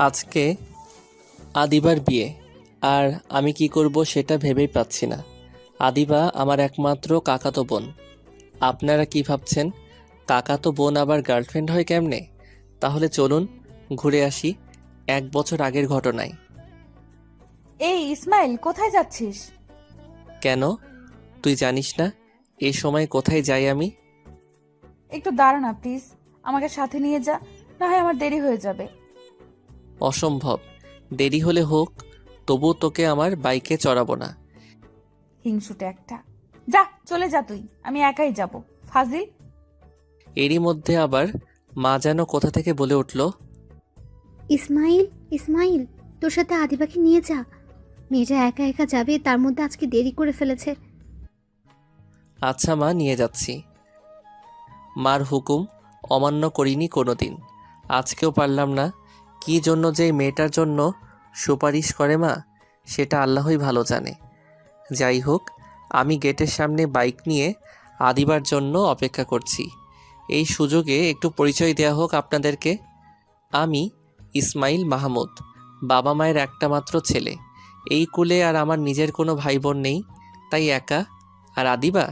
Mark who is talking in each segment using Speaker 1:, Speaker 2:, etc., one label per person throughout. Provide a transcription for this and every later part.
Speaker 1: আজকে আদিবার বিয়ে, আর আমি কি করব সেটা ভেবেই পাচ্ছি না। আদিবা আমার একমাত্র কাকাতো বোন। আপনারা কি ভাবছেন, কাকাতো বোন আবার গার্লফ্রেন্ড হয় কেমনে? তাহলে চলুন ঘুরে আসি 1 বছর আগের ঘটনায়।
Speaker 2: এই ইসমাইল, কোথায় যাচ্ছিস?
Speaker 1: কেন, তুই জানিস না এই সময় কোথায় যাই আমি?
Speaker 2: একটু দাঁড়া না প্লিজ, আমাকে সাথে নিয়ে যা, না হয় আমার দেরি হয়ে যাবে।
Speaker 1: অসম্ভব, দেরি হলে হোক, তবু তোকে আমার বাইকে চড়াবো না।
Speaker 2: হিংসুটে একটা, যা চলে যা তুই, আমি একাই যাব। ফাজিল।
Speaker 1: এরই মধ্যে আবার মা যেন কোথা থেকে বলে উঠল,
Speaker 3: ইসমাইল, ইসমাইল, তোর সাথে আদিবাকে নিয়ে যা। মেয়েটা একা একা যাবে, তার মধ্যে আজকে দেরি করে ফেলেছে।
Speaker 1: আচ্ছা মা, নিয়ে যাচ্ছি। মার হুকুম অমান্য করিনি কোনোদিন, আজকেও পারলাম না। কি জন্য যে এই মেয়েটার জন্য সুপারিশ করে মা, সেটা আল্লাহই ভালো জানে। যাই হোক, আমি গেটের সামনে বাইক নিয়ে আদিবার জন্য অপেক্ষা করছি। এই সুযোগে একটু পরিচয় দেওয়া হোক আপনাদেরকে। আমি ইসমাইল মাহমুদ, বাবা মায়ের একটা মাত্র ষেলে। এই কুলে আর আমার নিজের কোনো ভাই বোন নেই, তাই একা। আর আদিবা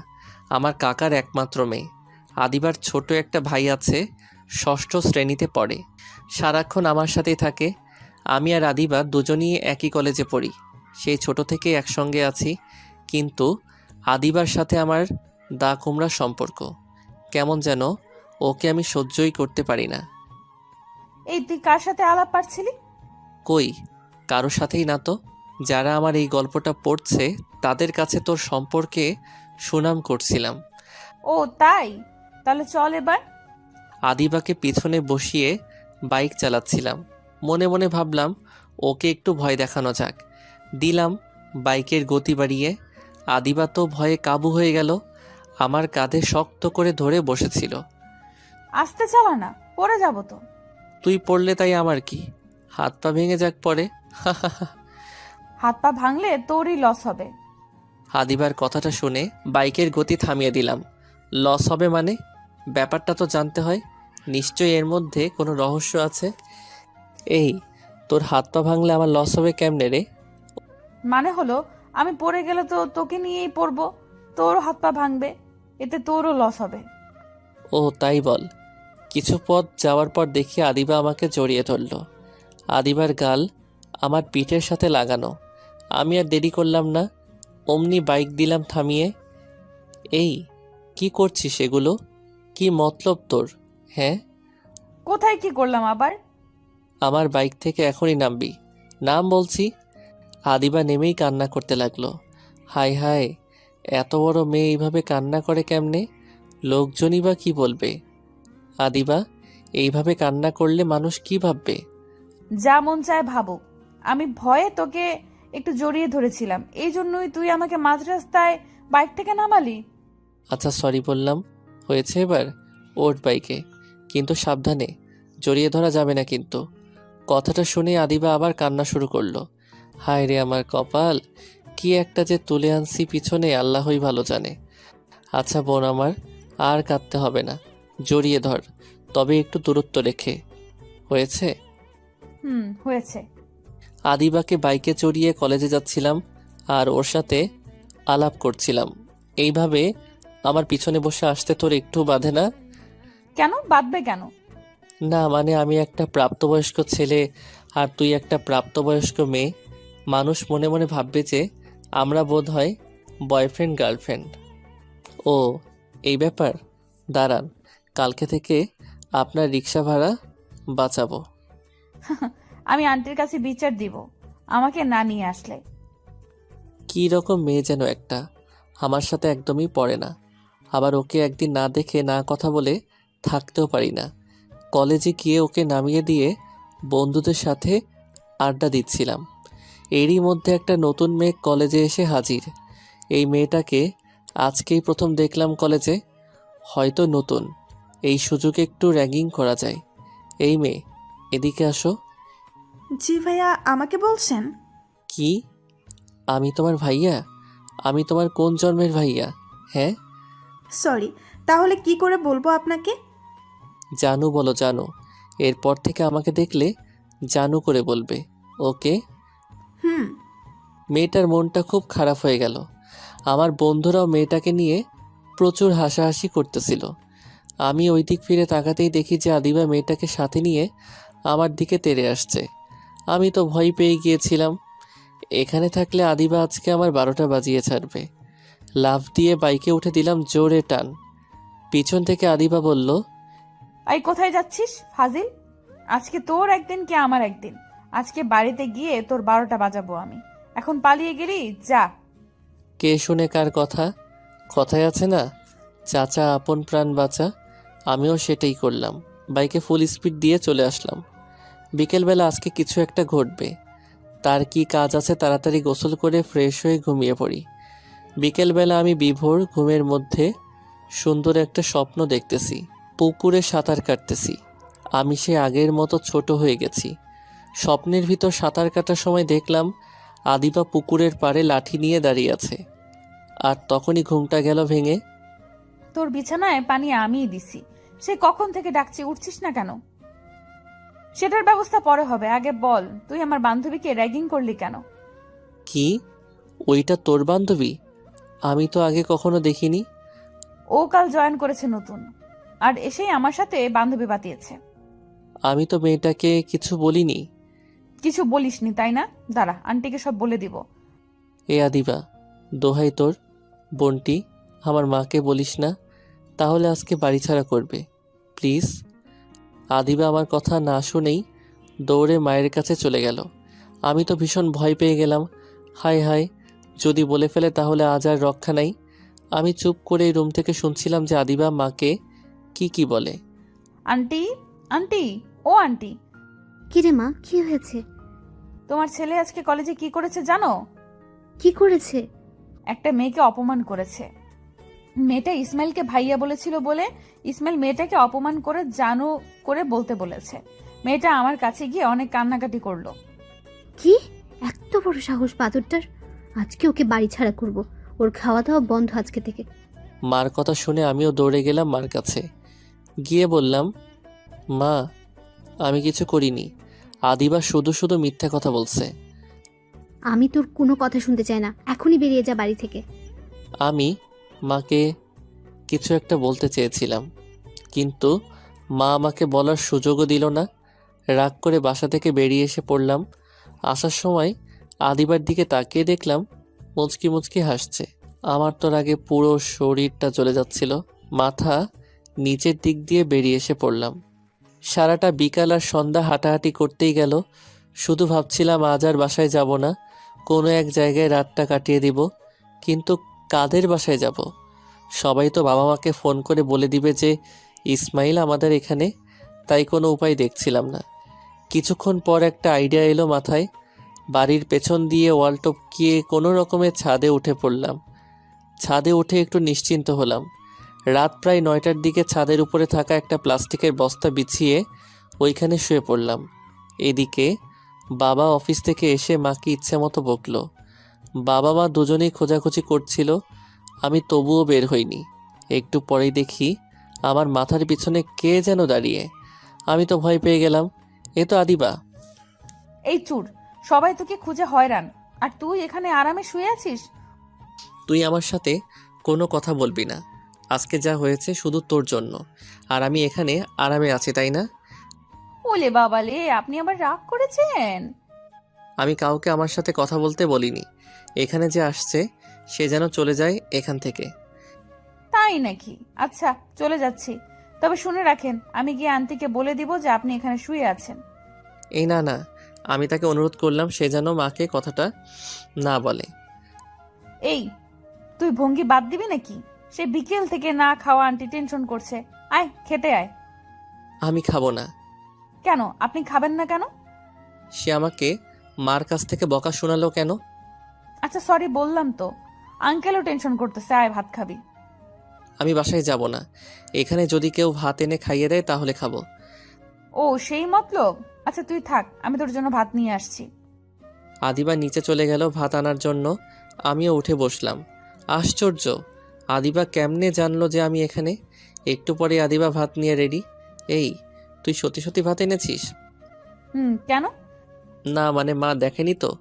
Speaker 1: আমার কাকার একমাত্র মেয়ে। আদিবার ছোট একটা ভাই আছে, ষষ্ঠ শ্রেণীতে পড়ে, সারাক্ষণ আমার সাথেই থাকে। আমি আর আদিবা দুজনই একই কলেজে পড়ি, সেই ছোট থেকে একসঙ্গে আছি। কিন্তু আদিবার সাথে আমার দা কুমড়া সম্পর্ক। কেমন যেন ওকে আমি সহ্যই করতে পারি না।
Speaker 2: এই তুই কার সাথে আলাপ পারছিলি?
Speaker 1: কই, কারোর সাথেই না তো। যারা আমার এই গল্পটা পড়ছে তাদের কাছে তোর সম্পর্কে সুনাম করছিলাম।
Speaker 2: ও তাই, তাহলে চল এবার।
Speaker 1: আদিবাকে পিছনে বসিয়ে বাইক চালাচ্ছিলাম, মনে মনে ভাবলাম ওকে একটু ভয় দেখানো যাক। দিলাম বাইকের গতি বাড়িয়ে। আদিবা তো ভয়ে কাবু হয়ে গেল, আমার কাঁধে শক্ত করে ধরে বসেছিল।
Speaker 2: আস্তে চালা না, পড়ে যাব তো।
Speaker 1: তুই পড়লে তাই আমার কি, হাত পা ভেঙে যাক পরে।
Speaker 2: হাত পা ভাঙলে তোরই লস হবে।
Speaker 1: আদিবার কথাটা শুনে বাইকের গতি থামিয়ে দিলাম। লস হবে মানে? ব্যাপারটা তো জানতে হয়, নিশ্চয়ই এর মধ্যে কোনো রহস্য আছে। এই, তোর হাত পা ভাঙলে আমার লস হবে কেমনে রে?
Speaker 2: মানে হলো, আমি পড়ে গেলে তো তোকে নিয়েই পড়বো, তোরও হাত পা ভাঙবে, এতে তোরও লস হবে।
Speaker 1: ও তাই বল। কিছু পথ যাওয়ার পর দেখি আদিবা আমাকে জড়িয়ে ধরল। আদিবার গাল আমার পিঠের সাথে লাগানো। আমি আর দেরি করলাম না, অমনি বাইক দিলাম থামিয়ে। এই, কি করছিস এগুলো? কি মতলব তোর? হ্যাঁ,
Speaker 2: কোথায় কি করলাম আবার?
Speaker 1: আমার বাইক থেকে এখনই নামবি। নাম বলছি। আদিবা নেমেই কান্না করতে লাগলো। হায় হায়, এত বড় মেয়ে এইভাবে কান্না করে কেমনে? লোকজনই বা কি বলবে? আদিবা, এইভাবে কান্না করলে মানুষ কি ভাববে?
Speaker 2: যা মন চায় ভাবুক, আমি ভয়ে তোকে একটু জড়িয়ে ধরেছিলাম, এই জন্যই তুই আমাকে মাঝ রাস্তায় বাইক থেকে নামালি।
Speaker 1: আচ্ছা সরি বললাম, হয়েছে এবার। ওঠ বাইকে, কিন্তু সাবধানে, জড়িয়ে ধরা যাবে না কিন্তু। কথাটা শুনে আদিবা আবার কান্না শুরু করলো। হায় রে আমার কপাল, কি একটা যে তুলে আনছি পিছনে আল্লাহই ভালো জানে। আচ্ছা বোন আমার, আর কাঁদতে হবে না, জড়িয়ে ধর, তবে একটু দূরত্ব রেখে। হয়েছে?
Speaker 2: হয়েছে।
Speaker 1: আদিবাকে বাইকে চড়িয়ে কলেজে যাচ্ছিলাম, আর ওর সাথে আলাপ করছিলাম। এইভাবে আমার পিছনে বসে আসতে তোর একটু বাধে না?
Speaker 2: কেন বাঁধবে কেন?
Speaker 1: না মানে, আমি একটা প্রাপ্তবয়স্ক ছেলে আর তুই একটা প্রাপ্তবয়স্ক মেয়ে। মানুষ মনে মনে ভাববে যে আমরা বোধ হয় বয়ফ্রেন্ড গার্লফ্রেন্ড। ও, এই ব্যাপার। দাঁড়ান, কালকে থেকে আপনার রিক্সা ভাড়া বাঁচাবো।
Speaker 2: আমি আন্টির কাছে বিচার দিব আমাকে না নিয়ে আসলে।
Speaker 1: কী রকম মেয়ে যেন একটা, আমার সাথে একদমই পড়ে না। আবার ওকে একদিন না দেখে না কথা বলে থাকতেও পারি না। কলেজে গিয়ে ওকে নামিয়ে দিয়ে বন্ধুদের সাথে আড্ডা দিচ্ছিলাম। এরই মধ্যে একটা নতুন মেয়ে কলেজে এসে হাজির। এই মেয়েটাকে আজকেই প্রথম দেখলাম কলেজে। হয়তো নতুন, এই সুযোগে একটু র্যাগিং করা যায়। এই মেয়ে, এদিকে আসো।
Speaker 4: জি ভাইয়া, আমাকে বলছেন?
Speaker 1: কি? আমি তোমার ভাইয়া? আমি তোমার কোন জন্মের ভাইয়া? হ্যাঁ,
Speaker 4: সরি, তাহলে কি করে বলবো আপনাকে?
Speaker 1: জানু বলো জানু। এরপর থেকে আমাকে দেখলে জানু করে বলবে, ওকে?
Speaker 4: হুম।
Speaker 1: মেয়েটার মনটা খুব খারাপ হয়ে গেল। আমার বন্ধুরাও মেয়েটাকে নিয়ে প্রচুর হাসাহাসি করতেছিল। আমি ওই দিক ফিরে তাকাতেই দেখি যে আদিবা মেয়েটাকে সাথে নিয়ে আমার দিকে তেড়ে আসছে। আমি তো ভয় পেয়ে গিয়েছিলাম। এখানে থাকলে আদিবা আজকে আমার 12টা বাজিয়ে ছাড়বে। লাফ দিয়ে বাইকে উঠে দিলাম জোরে টান। পিছন থেকে আদিবা বলল,
Speaker 2: আই কোথায় যাচ্ছিস ফাজিল? আজকে তোর একদিন কি আমার একদিন। আজকে বাড়িতে গিয়ে তোর 12টা বাজাবো আমি। এখন পালিয়ে গেলি, যা।
Speaker 1: কে শুনে কার কথা? কথায় আছে না, চাচা আপন প্রাণ বাঁচা। আমিও সেটাই করলাম। বাইকে ফুল স্পিড দিয়ে চলে আসলাম। বিকেলবেলা আজকে কিছু একটা ঘটবে। তার কি কাজ আছে তাড়াতাড়ি গোসল করে ফ্রেশ হয়ে ঘুমিয়ে পড়ি। বিকেলবেলা আমি বিভোর ঘুমের মধ্যে সুন্দর একটা স্বপ্ন দেখতেছি। পুকুরে সাঁতার কাটতেছি। আমি সে আগের মতো ছোট হয়ে গেছি। স্বপ্নের ভিতর সাঁতার কাটার সময় দেখলাম আদিবা পুকুরের পাড়ে লাঠি নিয়ে দাঁড়িয়ে আছে। আর তখনই ঘুমটা গেল ভেঙে।
Speaker 2: তোর বিছানায় পানি আমিই দিছি। সে কখন থেকে ডাকছি, উঠছিস না কেন? সেটার ব্যবস্থা পরে হবে, আগে বল তুই আমার বান্ধবীকে র্যাগিং করলি কেন?
Speaker 1: কি? ওইটা তোর বান্ধবী? আমি তো আগে কখনো দেখিনি।
Speaker 2: ও কাল জয়েন করেছে নতুন, আর এসেই আমার সাথে বান্ধবী বাতিয়েছে।
Speaker 1: আমি তো মেয়েটাকে কিছু বলিনি।
Speaker 2: কিছু বলিসনি তাই না? দাঁড়া, আন্টিকে সব বলে দিব।
Speaker 1: এ আদিবা, দোহাই তোর, বোনটি, আমার মাকে বলিস না, তাহলে আজকে বাড়ি ছাড়া করবে, প্লিজ। আদিবা আমার কথা না শুনেই দৌড়ে মায়ের কাছে চলে গেল। আমি তো ভীষণ ভয় পেয়ে গেলাম। হায় হায়, যদি বলে ফেলে তাহলে আজ আর রক্ষা নাই। আমি চুপ করে এই রুম থেকে শুনছিলাম যে আদিবা মাকে কি বলে।
Speaker 2: আন্টি, আন্টি, ও আন্টি,
Speaker 3: কিরে মা, কি হয়েছে?
Speaker 2: তোমার ছেলে আজকে কলেজে কি করেছে জানো?
Speaker 3: কি করেছে?
Speaker 2: একটা মেয়েকে অপমান করেছে। মেয়েটা ইসমাইলকে ভাইয়া বলেছিল বলে ইসমাইল মেয়েটাকে অপমান করে জানু করে বলতে বলেছে। মেয়েটা আমার কাছে গিয়ে অনেক কান্নাকাটি করলো।
Speaker 3: কি এত বড় সাহস বাদুরটার! আজকে ওকে বাড়ি ছাড়া করব। ওর খাওয়া দাওয়া বন্ধ আজকে থেকে।
Speaker 1: মার কথা শুনে আমিও দৌড়ে গেলাম মার কাছে। গিয়ে বললাম, মা, আমি কিছু করিনি। আদিবা শুধু শুধু মিথ্যা কথা বলছে।
Speaker 3: আমি তোর কোনো কথা শুনতে চাই না, এখনই বেরিয়ে যা বাড়ি থেকে।
Speaker 1: আমি মাকে কিছু একটা বলতে চেয়েছিলাম, কিন্তু মা আমাকে বলার সুযোগও দিল না। রাগ করে বাসা থেকে বেরিয়ে এসে পড়লাম। আসার সময় আদিবার দিকে তাকিয়ে দেখলাম মুচকি মুচকি হাসছে। আমার তো আগে পুরো শরীরটা চলে যাচ্ছিল। মাথা নিচের দিক দিয়ে বেরিয়ে এসে পড়লাম। সারাটা বিকাল আর সন্ধ্যা হাঁটাহাঁটি করতেই গেল। শুধু ভাবছিলাম আজ আর বাসায় যাব না, কোনো এক জায়গায় রাতটা কাটিয়ে দিব। কিন্তু কাদের বাসায় যাব? সবাই তো বাবা মাকে ফোন করে বলে দিবে যে ইসমাইল আমাদের এখানে, তাই কোনো উপায় দেখছিলাম না। কিছুক্ষণ পর একটা আইডিয়া এলো মাথায়। বাড়ির পেছন দিয়ে ওয়াল টপকিয়ে কোনো রকমের ছাদে উঠে পড়লাম। ছাদে উঠে একটু নিশ্চিন্ত হলাম। রাত প্রায় 9টার দিকে ছাদের উপরে থাকা একটা প্লাস্টিকের বস্তা বিছিয়ে ওইখানে শুয়ে পড়লাম। এদিকে বাবা অফিস থেকে এসে মাকে ইচ্ছে মতো বকলো। বাবা মা দুজনেই খোঁজাখুঁজি করছিল, আমি তবুও বের হইনি। একটু পরেই দেখি আমার মাথার পিছনে কে যেন দাঁড়িয়ে। আমি তো ভয় পেয়ে গেলাম। এ তো আদিবা।
Speaker 2: এই চুর, সবাই তোকে খুঁজে হয়রান, আর তুই এখানে আরামে শুয়ে আছিস।
Speaker 1: তুই আমার সাথে কোনো কথা বলবি না। আজকে যা হয়েছে শুধু তোর জন্য, আর আমি এখানে আরামে আছি, তাই না?
Speaker 2: ওলে বাবালে, আপনি আবার রাগ করেছেন?
Speaker 1: আমি কাউকে আমার সাথে কথা বলতে বলিনি। এখানে যে আসছে সে যেন চলে যায় এখান থেকে।
Speaker 2: তাই নাকি? আচ্ছা, চলে যাচ্ছি। তবে শুনে রাখেন, আমি গিয়ে আন্টিকে বলে দিব যে আপনি এখানে শুয়ে আছেন।
Speaker 1: এই না না, আমি তাকে অনুরোধ করলাম সে যেন মাকে কথাটা না বলে।
Speaker 2: এই, তুই ভঙ্গি বাদ দিবি নাকি? সে বিকেল থেকে না খাওয়া আন্টি টেনশন করছে। আয়, খেতে আয়।
Speaker 1: আমি খাবো না।
Speaker 2: কেন আপনি খাবেন না কেন?
Speaker 1: সে আমাকে মার কাছ থেকে বকা শোনালো কেন?
Speaker 2: আচ্ছা সরি বললাম তো। আঙ্কেলও টেনশন করতেছে, আয় ভাত খাবি।
Speaker 1: আমি বাসায় যাব না। এখানে যদি কেউ ভাত এনে খাইয়ে দেয় তাহলে খাবো।
Speaker 2: ও সেই মতলব? আচ্ছা তুই থাক, আমি তোর জন্য ভাত নিয়ে আসছি।
Speaker 1: আদিবা নিচে চলে গেল ভাত আনার জন্য। আমিও উঠে বসলাম। আশ্চর্য, আদিবা কেমনে জানলো যে আমি এখানে? একটু পরে আদিবা ভাত নিয়ে রেডি। এই, তুই সত্যি সত্যি ভাত এনেছিস?
Speaker 2: কেন?
Speaker 1: না মানে মা দেখেনি তো।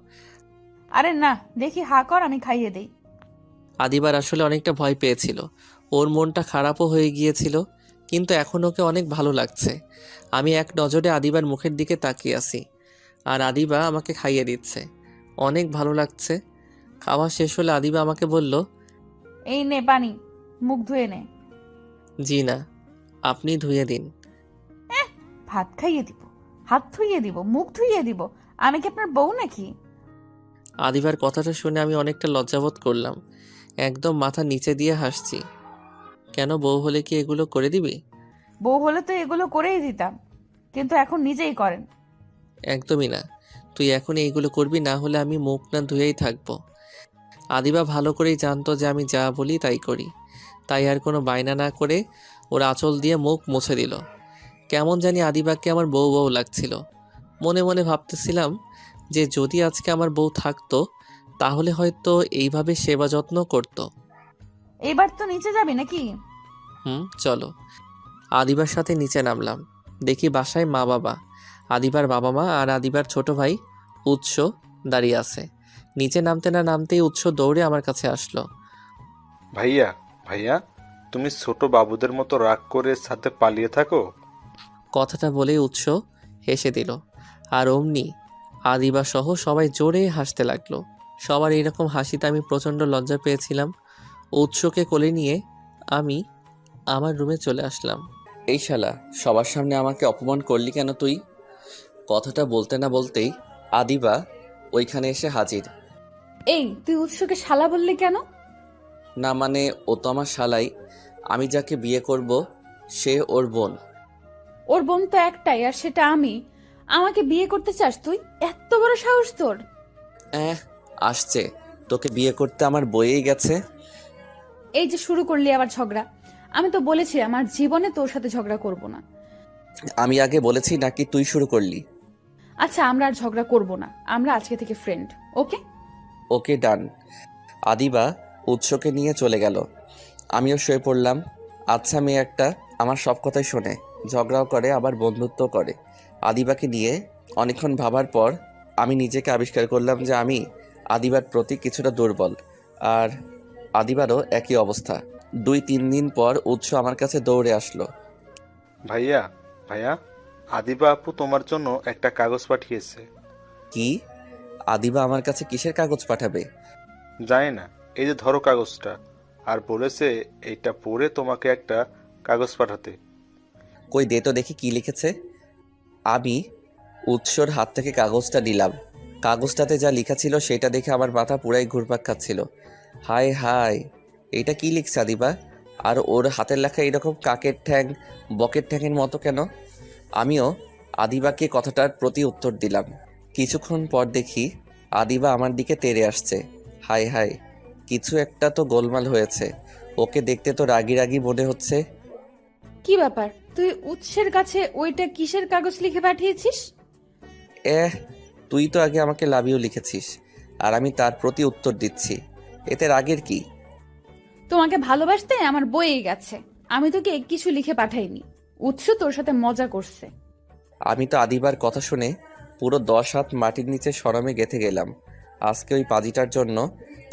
Speaker 2: আরে না, দেখি হা কর, আমি খাইয়ে দেই।
Speaker 1: আদিবার আসলে অনেকটা ভয় পেয়েছিল, ওর মনটা খারাপও হয়ে গিয়েছিল, কিন্তু এখন ওকে অনেক ভালো লাগছে। আমি এক নজরে আদিবার মুখের দিকে তাকিয়ে আছি, আর আদিবা আমাকে খাইয়ে দিচ্ছে। অনেক ভালো লাগছে। খাওয়া শেষ হলে আদিবা আমাকে বলল,
Speaker 2: এই নে পানি, মুখ ধুয়ে নে।
Speaker 1: জি না, আপনি ধুয়ে দিন।
Speaker 2: ভাত খাইয়ে দিব, হাত ধুইয়ে দিব, মুখ ধুইয়ে দিব? আমি কি আপনার বউ নাকি?
Speaker 1: আদিবার কথাটা শুনে আমি অনেকটা লজ্জাবোধ করলাম, একদম মাথা নিচে দিয়ে হাসছি। কেন, বউ হলে কি এগুলো করে দিবি?
Speaker 2: বউ হলে তো এগুলো করেই দিতাম, কিন্তু এখন নিজেই করেন।
Speaker 1: একদমই না, তুই এখন এইগুলো করবি, না হলে আমি মুখ না ধুয়েই থাকবো। আদিবা ভালো করেই জানতো যে আমি যা বলি তাই করি, তাই আর কোনো বায়না না করে ওর আঁচল দিয়ে মুখ মুছে দিল। কেমন জানি আদিবাকে আমার বউ বউ লাগছিল। মনে মনে ভাবতেছিলাম যে যদি আজকে আমার বউ থাকতো তাহলে হয়তো এইভাবে সেবা যত্ন করতো।
Speaker 2: এবার তো নিচে যাবি নাকি?
Speaker 1: চলো। আদিবার সাথে নিচে নামলাম, দেখি বাসায় মা বাবা, আদিবার বাবা মা আর আদিবার ছোট ভাই উৎস দাঁড়িয়ে আছে। নিচে নামতে না নামতেই উৎস দৌড়ে আমার কাছে আসলো।
Speaker 5: ভাইয়া, ভাইয়া, তুমি ছোট বাবুদের মতো রাগ করে সাথে পালিয়ে থাকো?
Speaker 1: কথাটা বলেই উৎস হেসে দিল, আর অমনি আদিবা সহ সবাই জোরে হাসতে লাগলো। সবার এইরকম হাসিতে আমি প্রচণ্ড লজ্জা পেয়েছিলাম। উৎসকে কোলে নিয়ে আমি আমার রুমে চলে আসলাম। এই শালা, সবার সামনে আমাকে অপমান করলি কেন তুই? কথাটা বলতে না বলতেই আদিবা ওইখানে এসে হাজির।
Speaker 2: এই, তুই উৎসকে শালা বললি কেন?
Speaker 1: না মানে ও তো আমার শালাই, আমি যাকে বিয়ে করব সে ওর বোন।
Speaker 2: ওর বোন তো একটাই, আর সেটা আমি। আমাকে বিয়ে করতে চাস তুই? এত বড় সাহস তোর!
Speaker 1: আসছে, তোকে বিয়ে করতে আমার বইয়েই গেছে।
Speaker 2: এই যে শুরু করলি আবার ঝগড়া। আমি তো বলেছি আমার জীবনে তোর সাথে ঝগড়া করব না।
Speaker 1: আমি আগে বলেছি নাকি তুই শুরু করলি?
Speaker 2: আচ্ছা, আমরা আর ঝগড়া করব না, আমরা আজকে থেকে ফ্রেন্ড, ওকে?
Speaker 1: ওকে, ডান। আদিবা উৎসকে নিয়ে চলে গেল, আমিও শুয়ে পড়লাম। আচ্ছা মেয়ে একটা, আমার সব কথাই শোনে, ঝগড়াও করে আবার বন্ধুত্ব করে। আদিবাকে নিয়ে অনেকক্ষণ ভাবার পর আমি নিজেকে আবিষ্কার করলাম যে আমি আদিবার প্রতি কিছুটা দুর্বল, আর আদিবারও একই অবস্থা। 2-3 দিন পর উৎস আমার কাছে দৌড়ে আসলো।
Speaker 5: ভাইয়া, ভাইয়া, আদিবা আপু তোমার জন্য একটা কাগজ পাঠিয়েছে।
Speaker 1: কি? আদিবা আমার কাছে কিসের কাগজ পাঠাবে?
Speaker 5: জানি না, এই যে ধরো কাগজটা, আর বলেছে এইটা পড়ে তোমাকে একটা কাগজ পাঠাতে।
Speaker 1: কই দে তো দেখি কি লিখেছে। আমি উৎসর হাত থেকে কাগজটা নিলাম। কাগজটাতে যা লেখা ছিল সেটা দেখে আমার মাথা পুরাই ঘুরপাক খাচ্ছিল। হায় হায়, এটা কি লিখছে আদিবা? আর ওর হাতের লেখা এরকম কাকের ঠ্যাং, বকের ঠ্যাংয়ের মতো কেন? আমিও আদিবাকে কথাটার প্রতি উত্তর দিলাম। কিছুক্ষণ পর দেখি আদিবা আমার দিকে তেড়ে আসছে। হায় হায়, কিছু একটা তো গোলমাল হয়েছে। ওকে দেখতে তো রাগী রাগী মনে হচ্ছে।
Speaker 2: কি ব্যাপার, তুই উৎসের কাছে ওইটা কিসের কাগজ লিখে পাঠিয়েছিস?
Speaker 1: তুই তো আগে আমাকে লাভ ইউ লিখেছিস, আর আমি তার প্রতি উত্তর দিচ্ছি, এতে রাগের কি?
Speaker 2: তোমাকে ভালোবাসতে আমার বইয়ে গেছে, আমি তোকে কিছু লিখে পাঠাইনি। উৎস তোর সাথে মজা করছে।
Speaker 1: আমি তো আদিবার কথা শুনে পুরো 10 হাত মাটির নিচে শরমে গেঁথে গেলাম। আজকে ওই পাজিটার জন্য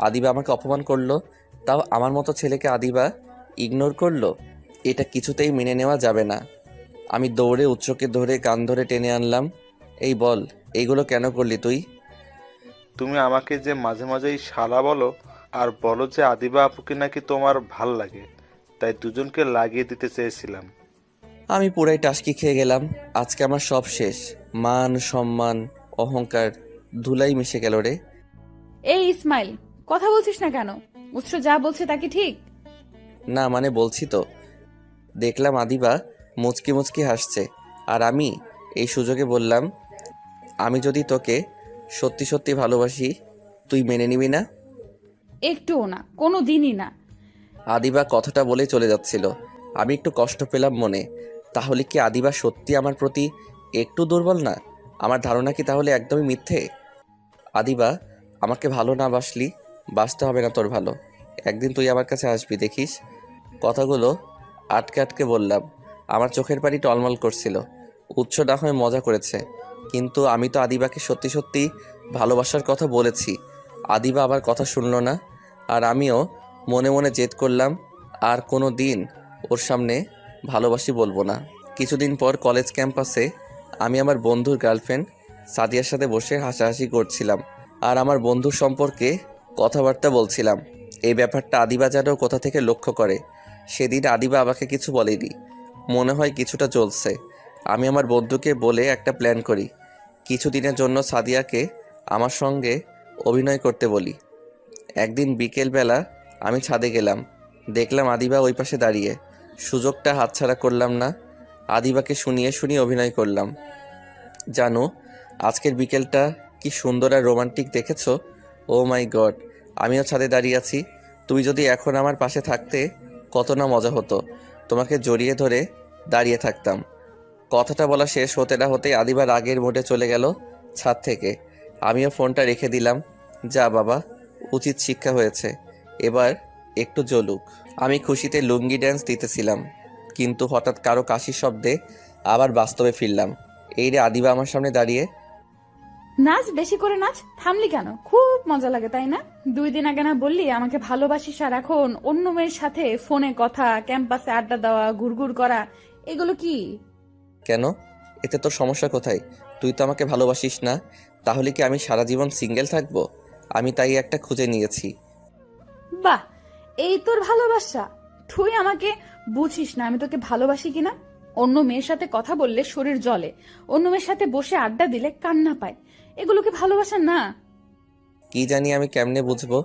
Speaker 1: আদিবা আমাকে অপমান করলো, তাও আমার মতো ছেলেকে আদিবা ইগনোর করলো। এটা কিছুতেই মেনে নেওয়া যাবে না। আমি দৌড়ে উৎসকে ধরে কান ধরে টেনে আনলাম। এই বল, এইগুলো কেন করলি তুই?
Speaker 5: তুমি আমাকে যে মাঝে মাঝেই শালা বলো, আর বলো যে আদিবা আপুকে নাকি তোমার ভাল লাগে, তাই দুজনকে লাগিয়ে দিতে চেয়েছিলাম।
Speaker 1: আমি পুরাই টাসকি খেয়ে গেলাম। আজকে আমার সব শেষ, মান সম্মান অহংকার ধুলাই মিশে গেল রে।
Speaker 2: এই ইসমাইল, কথা বলছিস না কেন? উৎস যা বলছে তা কি ঠিক?
Speaker 1: না মানে বলছি তো। দেখলাম আদিবা মুচকি মুচকি হাসছে, আর আমি এই সুযোগে বললাম, আমি যদি তোকে সত্যি সত্যি ভালোবাসি তুই মেনে নিবি না?
Speaker 2: একটুও না, কোনো দিনই না।
Speaker 1: আদিবা কথাটা বলে চলে যাচ্ছিল, আমি একটু কষ্ট পেলাম মনে। তাহলে কি আদিবা সত্যি আমার প্রতি একটু দুর্বল না? আমার ধারণা কি তাহলে একদমই মিথ্যে? আদিবা, আমাকে ভালো না বাসলি বাসতে হবে না তোর ভালো। একদিন তুই আমার কাছে আসবি, দেখিস। কথাগুলো আটকে আটকে বললাম, আমার চোখের পানি টলমল করছিল। উৎস না হয়ে মজা করেছে, কিন্তু আমি তো আদিবাকে সত্যি সত্যি ভালোবাসার কথা বলেছি। আদিবা আবার কথা শুনল না, আর আমিও মনে মনে জেদ করলাম আর কোনো দিন ওর সামনে ভালোবাসি বলবো না। কিছুদিন পর কলেজ ক্যাম্পাসে আমি আমার বন্ধুর গার্লফ্রেন্ড সাদিয়ার সাথে বসে হাসাহাসি করছিলাম আর আমার বন্ধুর সম্পর্কে কথাবার্তা বলছিলাম। এই ব্যাপারটা আদিবা যেন কোথা থেকে লক্ষ্য করে। সেদিন আদিবা আমাকে কিছু বলেনি, মনে হয় কিছুটা চলছে। আমি আমার বন্ধুকে বলে একটা প্ল্যান করি, কিছুদিনের জন্য সাদিয়াকে আমার সঙ্গে অভিনয় করতে বলি। একদিন বিকেলবেলা আমি ছাদে গেলাম, দেখলাম আদিবা ওই পাশে দাঁড়িয়ে। সুযোগটা হাতছাড়া করলাম না, আদিবাকে শুনিয়ে শুনিয়ে অভিনয় করলাম। জানো, আজকের বিকেলটা কি সুন্দর আর রোমান্টিক দেখেছো? ও মাই গড, আমিও ছাদে দাঁড়িয়ে আছি। তুমি যদি এখন আমার পাশে থাকতে কত না মজা হতো। তোমাকে জড়িয়ে ধরে দাঁড়িয়ে থাকতাম। কথাটা বলা শেষ হতে না হতেই আদিবার আগের মোড়ে চলে গেল ছাদ থেকে। আমিও ফোনটা রেখে দিলাম। যা বাবা, উচিত শিক্ষা হয়েছে, এবার একটু জ্বলুক। আমি খুশিতে লুঙ্গি ড্যান্স দিতেছিলাম, কিন্তু হঠাৎ কারো কাশির শব্দে আবার বাস্তবে ফিরলাম। এই রে আদিবা আমার সামনে দাঁড়িয়ে।
Speaker 2: নাচ, বেশি করে নাচ। থামলি কেন? খুব মজা লাগে তাই না? 2 দিন আগে না বললি আমাকে ভালোবাসিস, আর এখন অন্য মেয়ের সাথে ফোনে কথা, ক্যাম্পাসে আড্ডা দেওয়া, ঘুরঘুর করা, এগুলো কি?
Speaker 1: কেন? এতে তোর সমস্যা কোথায়? তুই তো আমাকে ভালোবাসিস না, তাহলে কি আমি সারা জীবন সিঙ্গেল থাকবো? আমি তাই একটা খুঁজে নিয়েছি।
Speaker 2: বাহ, এই তোর ভালোবাসা? তুই আমাকে বুঝিস না আমি তোকে ভালোবাসি কিনা। অন্য মেয়ের সাথে কথা বললে শরীর জ্বলে, অন্য মেয়ের সাথে বসে আড্ডা দিলে কান্না পায়, এগুলো কি ভালোবাসা না?
Speaker 1: কি জানি আমি কেমনে বুঝবো?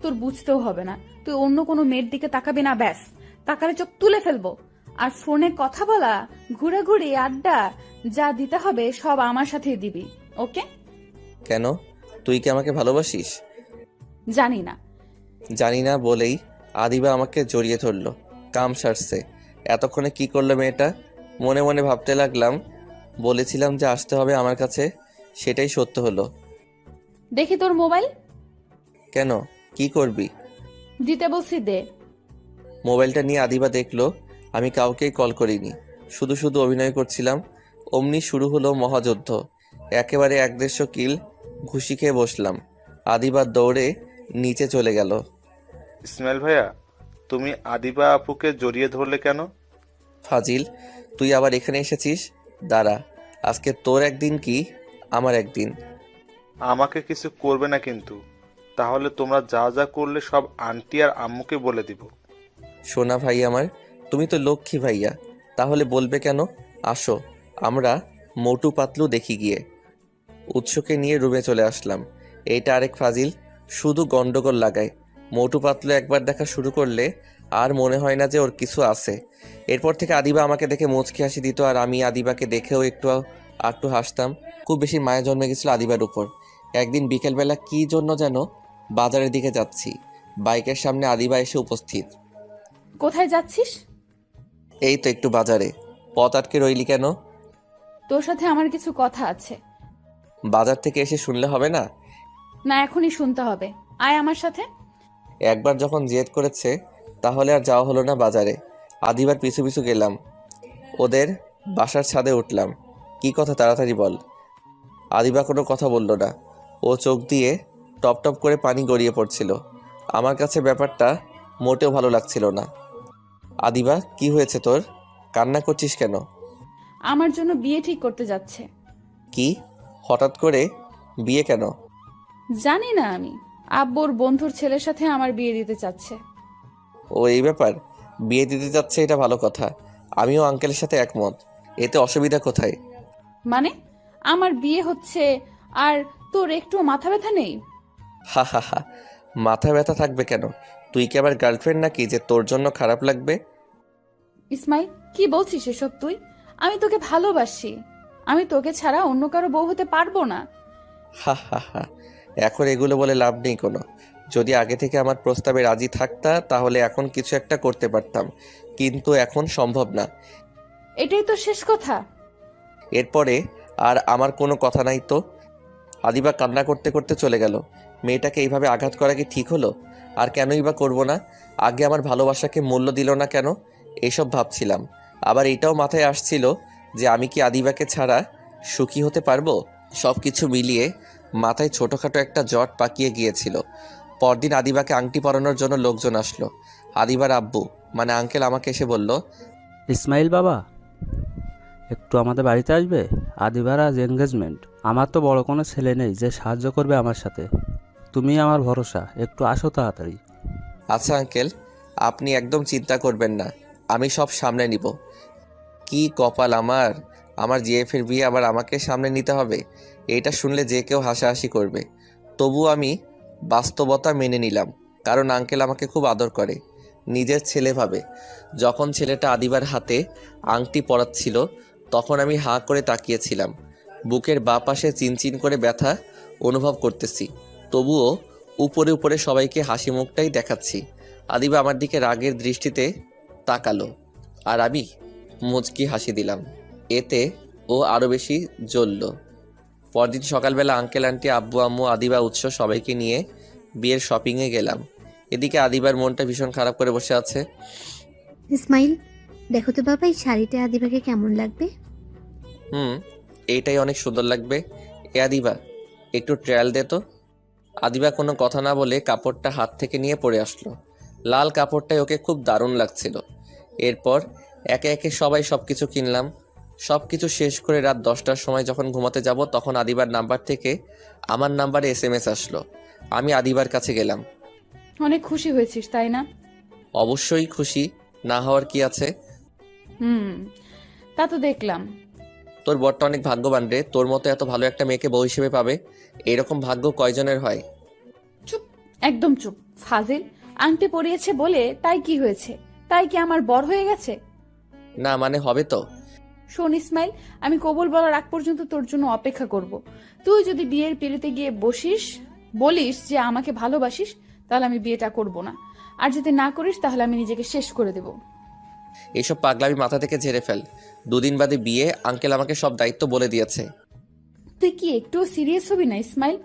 Speaker 2: তোর বুঝতেও হবে না, তুই অন্য কোনো মেয়ের দিকে তাকাবি না, ব্যাস। তাকালে চোখ তুলে ফেলবো। আর ফোনে কথা বলা, ঘোরাঘুরি, আড্ডা যা দিতে হবে সব আমার সাথেই দিবি, ওকে?
Speaker 1: কেন? তুই কি আমাকে ভালোবাসিস?
Speaker 2: জানি না।
Speaker 1: জানি না বলেই আদিবা আমাকে জড়িয়ে ধরলো। কাম সারছে। এতক্ষণে কি করলো মেয়েটা? মনে মনে ভাবতে লাগলাম, বলেছিলাম যে আসতে হবে আমার কাছে, সেটাই সত্য হলো।
Speaker 2: দেখি তোর মোবাইল।
Speaker 1: কেন, কি করবি?
Speaker 2: দিতে বলছি, দে।
Speaker 1: মোবাইলটা নিয়ে আদিবা দেখলো আমি কাউকেই কল করিনি, শুধু শুধু অভিনয় করছিলাম। অমনি শুরু হলো মহাযুদ্ধ। একেবারে 150 কিল ঘুষি খেয়ে বসলাম। আদিবা দৌড়ে নিচে চলে গেল।
Speaker 5: ইসমাইল ভাইয়া, তুমি আদিবা আপুকে জড়িয়ে ধরলে কেন?
Speaker 1: ফাজিল, তুই আবার এখানে এসেছিস? দাঁড়া, আজকে তোর একদিন কি আমার একদিন।
Speaker 5: আমাকে কিছু করবে না কিন্তু, তাহলে তোমরা যা যা করলে সব আন্টি আর আম্মুকে বলে দিব।
Speaker 1: সোনা ভাই আমার, তুমি তো লক্ষ্মী ভাইয়া, তাহলে বলবে কেন? আসো, আমরা মোটু পাতলু দেখি গিয়ে। উৎসকে নিয়ে রুমে চলে আসলাম। এইটা আরেক ফাজিল, শুধু গন্ডগোল লাগায়। মোটু পাতলু একবার দেখা শুরু করলে আর মনে হয় না যে ওর কিছু আছে। এরপর থেকে আদিবা আমাকে দেখে মুচকি হাসি দিত, আর আমি আদিবাকে দেখেও একটু একটু হাসতাম। খুব বেশি মায়া জন্মে গেছিল আদিবার উপর। একদিন বিকেলবেলা কি জন্য যেন বাজারের দিকে যাচ্ছি, বাইকের সামনে আদিবা এসে উপস্থিত।
Speaker 2: কোথায় যাচ্ছিস?
Speaker 1: এই তো একটু বাজারে। পথ আটকে রইলি কেন?
Speaker 2: তোর সাথে আমার কিছু কথা আছে।
Speaker 1: বাজার থেকে এসে শুনলে হবে না?
Speaker 2: না, এখনই শুনতে হবে। আয় আমার সাথে।
Speaker 1: একবার যখন জেদ করেছে তাহলে আর যাওয়া হলো না বাজারে। আদিবার পিছু পিছু গেলাম, ওদের বাসার ছাদে উঠলাম। কি কথা, তাড়াতাড়ি বল। আদিবা কোনো কথা বলল না, ও চোখ দিয়ে টপ টপ করে পানি গড়িয়ে পড়ছিল। আমার কাছে ব্যাপারটা মোটেও ভালো লাগছিল না। আদিবা, কি হয়েছে তোর? কান্না করছিস কেন?
Speaker 2: আমার জন্য বিয়ে ঠিক করতে যাচ্ছে।
Speaker 1: কি, হঠাৎ করে বিয়ে কেন?
Speaker 2: জানি না, আমি আব্বুর বন্ধুর ছেলের সাথে আমার বিয়ে দিতে চাচ্ছে।
Speaker 1: ও এই ব্যাপার, বিয়ে দিতে যাচ্ছে, এটা ভালো কথা। আমিও আঙ্কেলের সাথে একমত, এতে অসুবিধা কোথায়?
Speaker 2: মানে আমার বিয়ে হচ্ছে আর তোর একটু মাথা ব্যথা নেই?
Speaker 1: হা হা হা, মাথা ব্যথা থাকবে কেন? তুই কি আবার গার্লফ্রেন্ড নাকি যে তোর জন্য খারাপ লাগবে?
Speaker 2: ইসমাইল, কি বলছিস এসব তুই? আমি তোকে ভালোবাসি, আমি তোকে ছাড়া অন্য কারো বউ হতে পারবো না।
Speaker 1: হা হা হা, এখন এগুলো বলে লাভ নেই কোনো। যদি আগে থেকে আমার প্রস্তাবে রাজি থাকতা তাহলে এখন কিছু একটা করতে পারতাম, কিন্তু এখন সম্ভব না।
Speaker 2: এটাই তো শেষ কথা?
Speaker 1: এরপরে আর আমার কোনো কথা নাই তো। আদিবা কান্না করতে করতে চলে গেল। মেয়েটাকে এইভাবে আঘাত করা কি ঠিক হলো? আর কেনই বা করবো না? আগে আমার ভালোবাসাকে মূল্য দিল না কেন? এইসব ভাবছিলাম। আবার এটাও মাথায় আসছিল যে আমি কি আদিবাকে ছাড়া সুখী হতে পারবো। সব কিছু মিলিয়ে মাথায় ছোটোখাটো একটা জট পাকিয়ে গিয়েছিল। পরদিন আদিবাকে আংটি পরানোর জন্য লোকজন আসলো। আদিবার আব্বু মানে আঙ্কেল আমাকে এসে বলল,
Speaker 6: ইসমাইল বাবা, একটু আমাদের বাড়িতে আসবে? আদিবার আজ এনগেজমেন্ট। আমার তো বড় কোনো ছেলে নেই যে সাহায্য করবে আমার সাথে। তুমি আমার ভরসা, একটু আসো তাড়াতাড়ি।
Speaker 1: আচ্ছা আঙ্কেল, আপনি একদম চিন্তা করবেন না, আমি সব সামলে নিব। কি কপাল আমার, আমার জিএফের বিয়ে আবার আমাকে সামনে নিতে হবে। এটা শুনলে যে কেউ হাসাহাসি করবে। তবু আমি বাস্তবতা মেনে নিলাম, কারণ আঙ্কেল আমাকে খুব আদর করে, নিজের ছেলে ভাবে। যখন ছেলেটা আদিবার হাতে আংটি পরাচ্ছিল তখন আমি হাঁ করে তাকিয়েছিলাম। বুকের বাঁ পাশে চিনচিন করে ব্যথা অনুভব করতেছি, তবুও উপরে উপরে সবাইকে হাসি মুখটাই দেখাচ্ছি। আদিবা আমার দিকে রাগের দৃষ্টিতে তাকালো, আর আমি মুচকি হাসি দিলাম। এতে ও আরও বেশি জ্বলল। পরদিন সকালবেলা আঙ্কেল আন্টি আব্বু আম্মু আদিবা উৎস সবাইকে নিয়ে বিয়ের শপিংয়ে গেলাম। এদিকে আদিবার মনটা ভীষণ খারাপ করে বসে আছে।
Speaker 3: ইসমাইল, দেখো তো বাবা এই শাড়িটা আদিবাকে কেমন লাগবে।
Speaker 1: এইটাই অনেক সুন্দর লাগবে। এ আদিবা, একটু ট্রায়াল দে তো। আদিবা কোনো কথা না বলে কাপড়টা হাত থেকে নিয়ে পরে আসলো। লাল কাপড়টাই ওকে খুব দারুণ লাগছিল। এরপর একে একে সবাই সব কিছু কিনলাম। সব কিছু শেষ করে রাত 10টার সময় যখন ঘুমাতে যাব তখন আদিবার নাম্বার থেকে আমার নাম্বারে SMS আসলো। আমি আদিবার কাছে গেলাম।
Speaker 2: অনেক খুশি হয়েছিস তাই না?
Speaker 1: অবশ্যই খুশি, না হওয়ার কি আছে।
Speaker 2: তা তো দেখলাম।
Speaker 1: তোর বরটা অনেক ভাগ্যবান রে, তোর মতো এত ভালো একটা মেয়েকে বউ হিসেবে পাবে। এরকম ভাগ্য কয়জনের হয়?
Speaker 2: চুপ, একদম চুপ ফাজিল। আংটি পরিয়েছে বলে তাই কি হয়েছে? তাই কি আমার বর হয়ে গেছে?
Speaker 1: না মানে হবে তো।
Speaker 2: শোন ইসমাইল, আমি কবুল বলার আগ পর্যন্ত তোর জন্য অপেক্ষা করব। তুই যদি বিয়ের পিড়িতে গিয়ে বলিস যে আমাকে ভালোবাসিস, তাহলে আমি বিয়েটা করব না। আর যদি না করিস তাহলে আমি নিজেকে শেষ করে দেব।
Speaker 1: এইসব পাগলামি মাথা থেকে ঝেড়ে ফেল। 2 দিন বাদে বিয়ে, আঙ্কেল আমাকে সব দায়িত্ব বলে দিয়েছে।
Speaker 2: তুই কি একটুও সিরিয়াস হবি না ইসমাইল?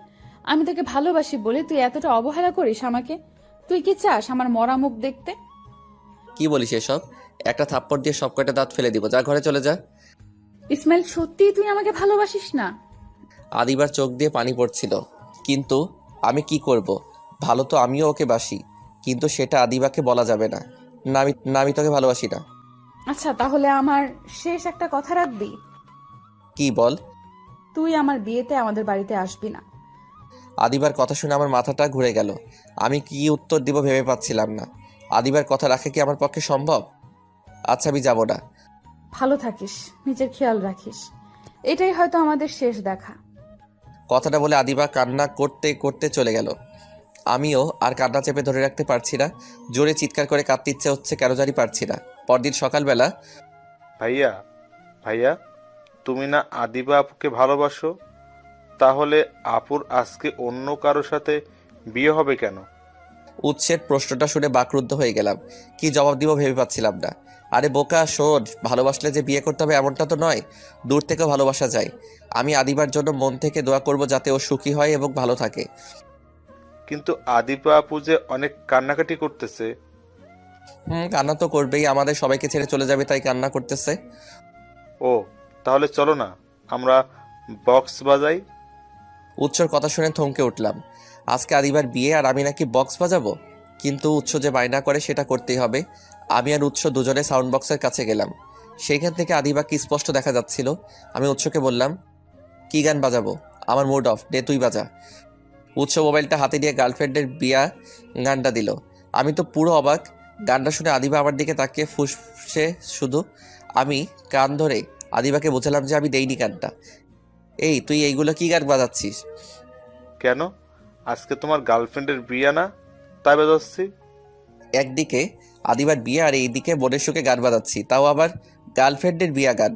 Speaker 2: আমি তোকে ভালোবাসি বলে তুই এতটা অবহেলা করিস আমাকে? তুই কি চাস আমার মরা মুখ দেখতে?
Speaker 1: কি বলিস এসব? একটা থাপ্পড় দিয়ে সব কয়টা দাঁত ফেলে দিব, যা ঘরে চলে যা।
Speaker 2: ইসমাইল, সত্যিই তুই আমাকে ভালোবাসিস না?
Speaker 1: আদিবার চোখ দিয়ে পানি পড়ছিল। কিন্তু আমি কি করব, ভালো তো আমিও ওকে বাসি, কিন্তু সেটা আদিবাকে বলা যাবে না। না আমি তোকে ভালোবাসি না।
Speaker 2: আচ্ছা, তাহলে আমার শেষ একটা কথা রাখবি?
Speaker 1: কি বল?
Speaker 2: তুই আমার বিয়েতে আমাদের বাড়িতে আসবি না।
Speaker 1: আদিবার কথা শুনে আমার মাথাটা ঘুরে গেল। আমি কি উত্তর দিব ভেবে পাচ্ছিলাম না। আদিবার কথা রাখা কি আমার পক্ষে সম্ভব? আচ্ছা আমি যাব না।
Speaker 2: ভালো থাকিস, নিজের খেয়াল রাখিস। এটাই হয়তো আমাদের শেষ দেখা।
Speaker 1: কথাটা বলে আদিবা কান্না করতে করতে চলে গেল। আমিও আর কান্না চেপে ধরে রাখতে পারছি না। জোরে চিৎকার করে কাঁদতে ইচ্ছে হচ্ছে, কেন জানি পারছি না। পরদিন সকালবেলা,
Speaker 5: ভাইয়া ভাইয়া, তুমি না আদিবা আপুকে ভালোবাসো? তাহলে আপুর আজকে অন্য কারোর সাথে বিয়ে হবে কেন?
Speaker 1: উৎসের প্রশ্নটা শুনে বাকরুদ্ধ হয়ে গেলাম। কি জবাব দিব ভেবে পাচ্ছিলাম না। আরে বোকা শোন, ভালোবাসলে যে বিয়ে করতে হবে এমনটা তো নয়, দূর থেকেও ভালোবাসা যায়। আমি আদিবার জন্য মন থেকে দোয়া করব যাতে ও সুখী হয় এবং ভালো থাকে।
Speaker 5: কিন্তু আদিবা আপু যে অনেক কান্নাকাটি করতেছে।
Speaker 1: কান্না তো করবেই, আমাদের সবাইকে ছেড়ে চলে যাবে তাই কান্না করতেছে।
Speaker 5: ও, তাহলে চলো না আমরা বক্স বাজাই।
Speaker 1: উৎসর কথা শুনে থমকে উঠলাম। আজকে আদিবার বিয়ে আর আমি নাকি বক্স বাজাবো? কিন্তু উৎস যে বায়না করে সেটা করতেই হবে। আমি আর উৎস দুজনে সাউন্ড বক্সের কাছে গেলাম। সেইখান থেকে আদিবাকে স্পষ্ট দেখা যাচ্ছিল। আমি উৎসকে বললাম, কি গান বাজাবো? আমার মুড অফ, দে তুই বাজা। উৎস মোবাইলটা হাতে নিয়ে গার্লফ্রেন্ডের বিয়া গানটা দিল। আমি তো পুরো অবাক। গানটা শুনে আদিবা আমার দিকে তাকিয়ে ফুসফুসে শুধু। আমি কান ধরে আদিবাকে বোঝালাম যে আমি দেইনি গানটা। এই তুই এইগুলো কি গান বাজাচ্ছিস?
Speaker 5: কেন, আজকে তোমার গার্লফ্রেন্ডের বিয়ে না, তাই বাজাচ্ছি।
Speaker 1: একদিকে আদিবার বিয়ে আর এইদিকে বোনের সুখে গান বাজাচ্ছি, তাও আবার গার্লফ্রেন্ডের বিয়া গান।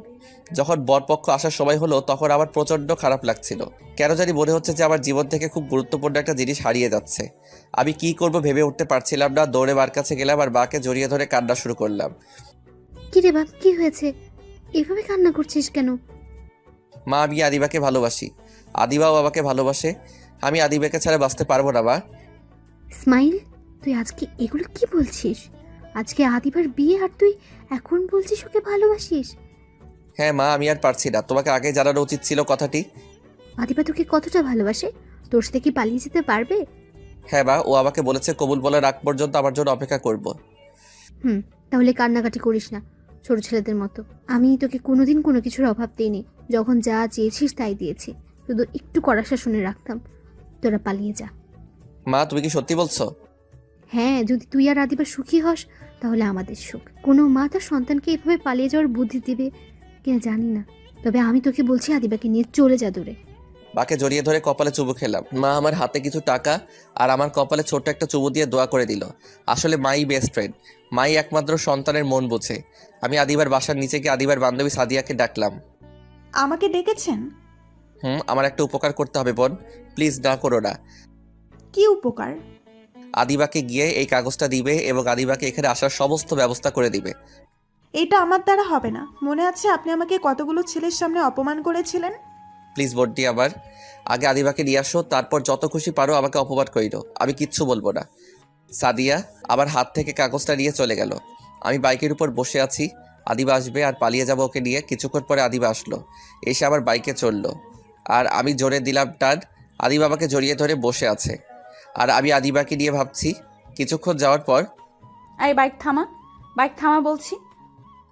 Speaker 1: যখন বরপক্ষ আসার সময় হলো তখন আমার প্রচণ্ড খারাপ লাগছিল। কেন জানি মনে হচ্ছে যে আমার জীবন থেকে খুব গুরুত্বপূর্ণ একটা জিনিস হারিয়ে যাচ্ছে। আমি কি করব ভেবে উঠতে পারছিলাম না। দৌড়ে মার কাছে গেলাম আর মাকে জড়িয়ে ধরে কান্না শুরু করলাম।
Speaker 3: কি রে বাপ, কি হয়েছে? এভাবে কান্না করছিস কেন?
Speaker 1: মা, আমি আদিবাকে ভালোবাসি, আদিবাও বাবাকে ভালোবাসে। আমি আদিবাকে ছাড়া বাঁচতে পারবো না মা।
Speaker 3: ইসমাইল, তুই আজকে এগুলো কি বলছিস? আজকে আদিবার বিয়ে আর তুই এখন বলছিস ওকে ভালোবাসিস?
Speaker 1: হ্যাঁ মা, আমি আর পারছি না, তোমাকে আগে জানানো উচিত ছিল কথাটি।
Speaker 3: আদিবা তোকে কতটা ভালোবাসে? তোর সাথে কি পালিয়ে যেতে পারবে?
Speaker 1: হ্যাঁ মা, ও আমাকে বলেছে কবুল বলার আগ পর্যন্ত আমার জন্য অপেক্ষা করব।
Speaker 3: তাহলে কান্নাকাটি করিস না ছোট ছেলেদের মতো। আমি তোকে কোনোদিন কোনো কিছুর অভাব দিইনি। যখন যা চেয়েছিস তাই দিয়েছি, শুধু একটু কড়া শাসনে রাখতাম। তোরা পালিয়ে যা।
Speaker 1: মা, তুমি কি সত্যি বলছো?
Speaker 3: হ্যাঁ, যদি তুই আর আদিবা সুখী হস তাহলে আমাদের সুখ। কোনো মা তার সন্তানকে এভাবে পালিয়ে যাওয়ার বুদ্ধি দিবে কিনা জানি না, তবে আমি তোকে বলছি আদিবাকে নিয়ে চলে যা দূরে।
Speaker 1: মাকে জড়িয়ে ধরে কপালে চুমু খেলাম। মা আমার হাতে কিছু টাকা আর আমার কপালে ছোট্ট একটা চুমু দিয়ে দোয়া করে দিল। আসলে মাই বেস্ট ফ্রেন্ড, মাই একমাত্র সন্তানের মন বোঝে। আমি আদিবার বাসার নিচে গিয়ে আদিবার বান্ধবী সাদিয়াকে ডাকলাম।
Speaker 4: আমাকে ডেকেছেন?
Speaker 1: আমার একটা উপকার করতে হবে বোন, প্লিজ না করো না।
Speaker 4: কি উপকার?
Speaker 1: আদিবাকে গিয়ে এই কাগজটা দিবে এবং আদিবাকে এখানে আসার সমস্ত ব্যবস্থা করে দিবে।
Speaker 4: এটা আমার দ্বারা হবে না। মনে আছে আপনি আমাকে কতগুলো ছেলের সামনে অপমান করেছিলেন?
Speaker 1: প্লিজ বোনটি, আবার আগে আদিবাকে নিয়ে আসো, তারপর যত খুশি পারো আমাকে অপমান করিল, আমি কিচ্ছু বলবো না। সাদিয়া আবার হাত থেকে কাগজটা নিয়ে চলে গেল। আমি বাইকের উপর বসে আছি, আদিবা আসবে আর পালিয়ে যাবো ওকে নিয়ে। কিছুক্ষণ পরে আদিবা আসলো, এসে আবার বাইকে চললো আর আমি জোরে দিলাম টান। আদিবা আমাকে জড়িয়ে ধরে বসে আছে আর আমি আদিবাকে নিয়ে ভাবছি। কিছুক্ষণ যাওয়ার পর,
Speaker 2: এই বাইক থামা, বাইক থামা বলছি।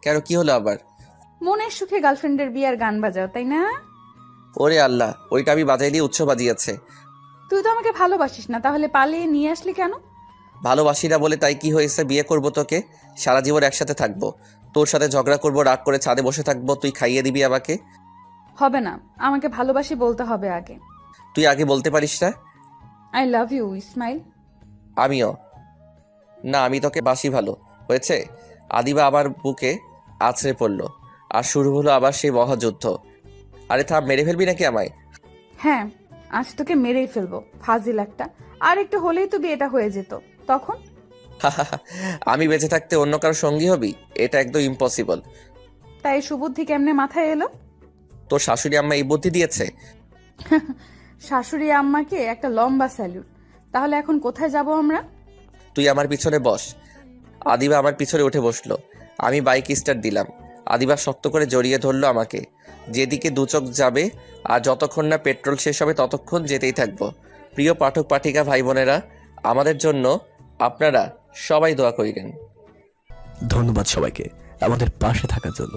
Speaker 1: কেন, কি হলো আবার?
Speaker 2: মনের সুখে গার্লফ্রেন্ডের বিয়ার গান বাজাও, তাই না?
Speaker 1: ওরে আল্লাহ, ওইটা আমি বাজাই দিয়ে উৎস বাজিয়েছে।
Speaker 2: তুই তো আমাকে ভালোবাসিস না, তাহলে পালিয়ে নিয়ে আসলি কেন?
Speaker 1: ভালোবাসি না বলে তাই কি হয়েছে? বিয়ে করব তোকে, সারা জীবন একসাথে থাকবো, তোর সাথে ঝগড়া করবো, রাগ করে ছাদে বসে থাকবো, তুই খাইয়ে দিবি আমাকে।
Speaker 2: হবে না, আমাকে ভালোবাসি বলতে হবে আগে।
Speaker 1: তুই আগে বলতে পারিস না?
Speaker 2: I love you Ismail.
Speaker 1: আমিও না, আমি তোকে বাসি। ভালো হয়েছে। আদিবা আমার বুকে আছড়ে পড়লো আর শুরু হলো আবার সেই মহাযুদ্ধ। আরে থাম, মেরে ফেলবি নাকি আমায়?
Speaker 2: হ্যাঁ, আজ তোকে মেরেই ফেলবো, ফাজিল একটা। আর একটু হলেই তো বিয়েটা হয়ে যেত, তখন?
Speaker 1: আমি বেঁচে থাকতে অন্য কারো সঙ্গী হবি? এটা একদম ইম্পসিবল।
Speaker 2: তাই সুবুদ্ধি কেমনে মাথায় এলো?
Speaker 1: তোর শাশুড়ি আম্মা এই বুদ্ধি দিয়েছে?
Speaker 2: শাশুড়ি আম্মাকে একটা লম্বা স্যালুট। তাহলে এখন কোথায় যাব আমরা?
Speaker 1: তুই আমার পিছনে বস। আদিবা আমার পিছনে উঠে বসলো। আমি বাইক স্টার্ট দিলাম। আদিবা শক্ত করে জড়িয়ে ধরলো আমাকে। যেদিকে দু চোখ যাবে আর যতক্ষণ না পেট্রোল শেষ হবে ততক্ষণ যেতেই থাকবো। প্রিয় পাঠক পাঠিকা ভাই বোনেরা, আমাদের জন্য আপনারা সবাই দোয়া করিলেন।
Speaker 7: ধন্যবাদ সবাইকে আমাদের পাশে থাকার জন্য।